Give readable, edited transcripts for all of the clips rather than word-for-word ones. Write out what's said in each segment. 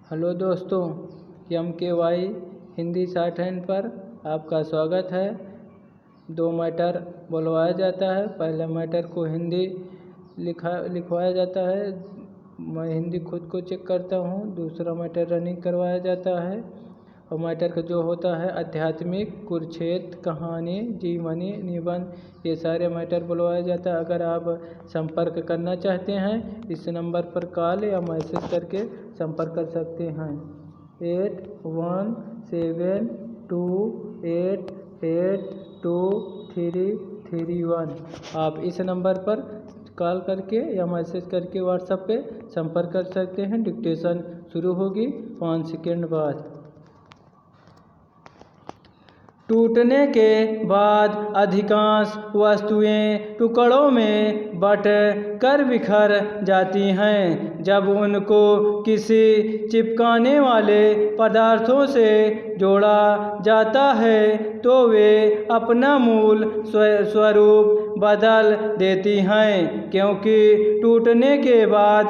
Hello दोस्तों, MKY Hindi short hand पर आपका स्वागत है। 2 मैटर बुलवाया जाता है। पहले मैटर को हिंदी लिखवाया जाता है। मैं हिंदी खुद को चेक करता हूँ। दूसरा मैटर रनिंग करवाया जाता है और मैटर का जो होता है आध्यात्मिक, कुरुक्षेत्र, कहानी, जीवनी, निबंध, ये सारे मैटर बुलवाया जाता है। अगर आप संपर्क करना चाहते हैं इस नंबर पर कॉल या मैसेज करके संपर्क कर सकते हैं। 8172882331। आप इस नंबर पर कॉल करके या मैसेज करके व्हाट्सएप पे संपर्क कर सकते हैं। डिक्टेशन शुरू होगी 5 सेकंड बाद। टूटने के बाद अधिकांश वस्तुएं टुकड़ों में बट कर बिखर जाती हैं। जब उनको किसी चिपकाने वाले पदार्थों से जोड़ा जाता है तो वे अपना मूल स्वरूप बदल देती हैं, क्योंकि टूटने के बाद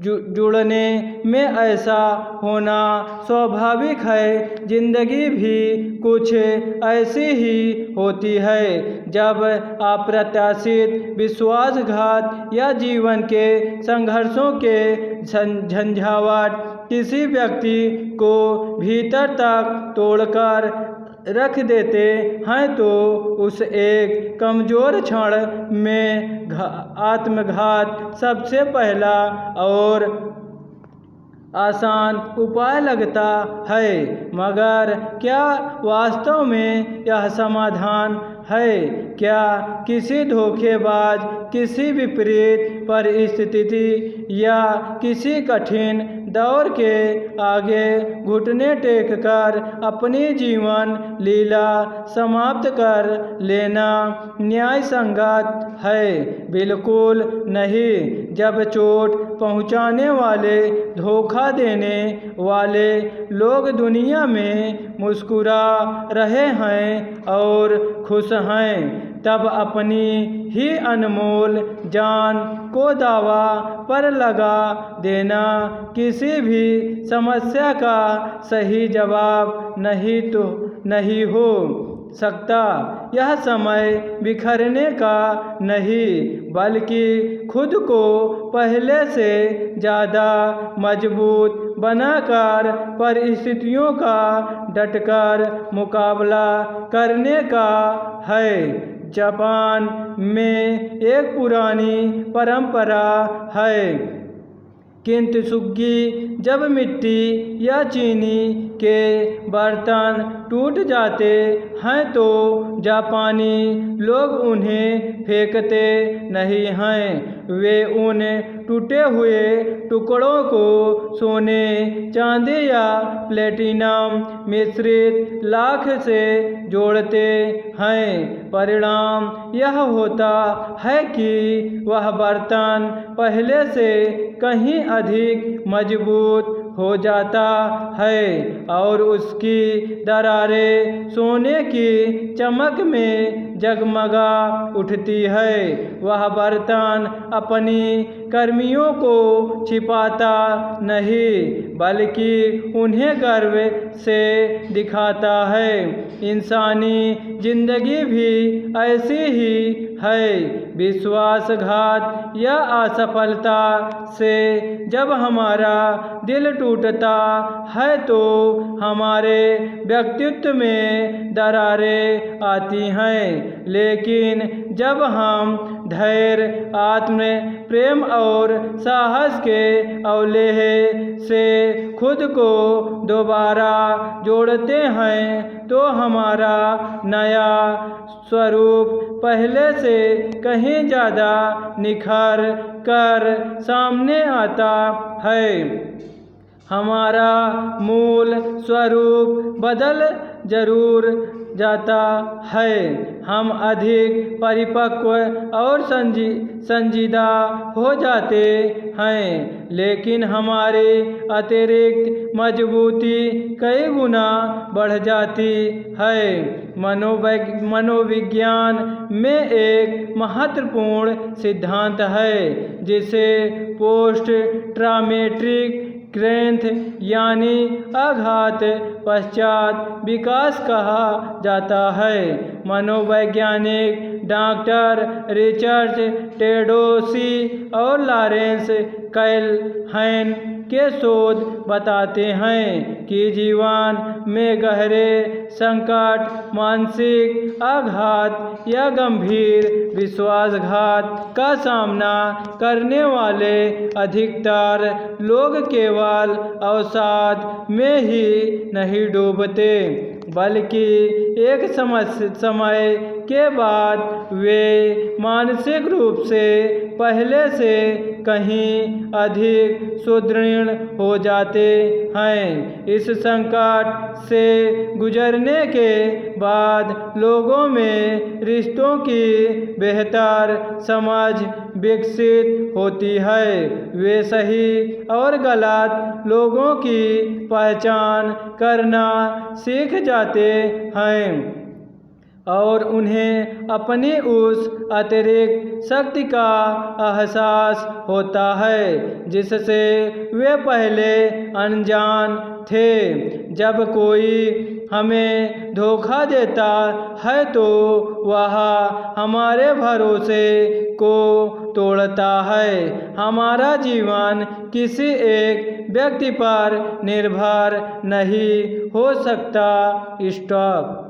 जुड़ने में ऐसा होना स्वाभाविक है। जिंदगी भी कुछ ऐसी ही होती है। जब अप्रत्याशित विश्वासघात या जीवन के संघर्षों के झंझावात किसी व्यक्ति को भीतर तक तोड़कर रख देते हैं तो उस एक कमज़ोर क्षण में आत्मघात सबसे पहला और आसान उपाय लगता है। मगर क्या वास्तव में यह समाधान है? क्या किसी धोखेबाज, किसी विपरीत परिस्थिति या किसी कठिन दौर के आगे घुटने टेक कर अपनी जीवन लीला समाप्त कर लेना न्याय संगत है? बिल्कुल नहीं। जब चोट पहुंचाने वाले, धोखा देने वाले लोग दुनिया में मुस्कुरा रहे हैं और खुश हैं, तब अपनी ही अनमोल जान को दावा पर लगा देना किसी भी समस्या का सही जवाब नहीं हो सकता। यह समय बिखरने का नहीं, बल्कि खुद को पहले से ज़्यादा मजबूत बनाकर परिस्थितियों का डटकर मुकाबला करने का है। जापान में एक पुरानी परंपरा है, किंतसुगी। जब मिट्टी या चीनी के बर्तन टूट जाते हैं तो जापानी लोग उन्हें फेंकते नहीं हैं। वे उन टूटे हुए टुकड़ों को सोने, चांदी या प्लेटिनम मिश्रित लाख से जोड़ते हैं। परिणाम यह होता है कि वह बर्तन पहले से कहीं अधिक मजबूत हो जाता है और उसकी दरारें सोने की चमक में जगमगा उठती है। वह बर्तन अपनी कर्मियों को छिपाता नहीं, बल्कि उन्हें गर्व से दिखाता है। इंसानी जिंदगी भी ऐसी ही है। विश्वासघात या असफलता से जब हमारा दिल टूटता है तो हमारे व्यक्तित्व में दरारें आती हैं। लेकिन जब हम धैर्य, आत्म प्रेम और साहस के अवलेह से खुद को दोबारा जोड़ते हैं तो हमारा नया स्वरूप पहले से कहीं ज़्यादा निखर कर सामने आता है। हमारा मूल स्वरूप बदल जरूर जाता है। हम अधिक परिपक्व और संजीदा हो जाते हैं, लेकिन हमारी अतिरिक्त मजबूती कई गुना बढ़ जाती है। मनोविज्ञान में एक महत्वपूर्ण सिद्धांत है जिसे पोस्ट ट्रॉमेटिक ग्रेंथ यानी आघात पश्चात विकास कहा जाता है। मनोवैज्ञानिक डॉक्टर रिचर्ड टेडोसी और लॉरेंस कैलहैन के शोध बताते हैं कि जीवन में गहरे संकट, मानसिक आघात या गंभीर विश्वासघात का सामना करने वाले अधिकतर लोग केवल अवसाद में ही नहीं डूबते, बल्कि एक समय के बाद वे मानसिक रूप से पहले से कहीं अधिक सुदृढ़ हो जाते हैं। इस संकट से गुजरने के बाद लोगों में रिश्तों की बेहतर समझ विकसित होती है। वे सही और गलत लोगों की पहचान करना सीख जाते हैं और उन्हें अपनी उस अतिरिक्त शक्ति का एहसास होता है जिससे वे पहले अनजान थे। जब कोई हमें धोखा देता है तो वह हमारे भरोसे को तोड़ता है। हमारा जीवन किसी एक व्यक्ति पर निर्भर नहीं हो सकता। स्टॉप।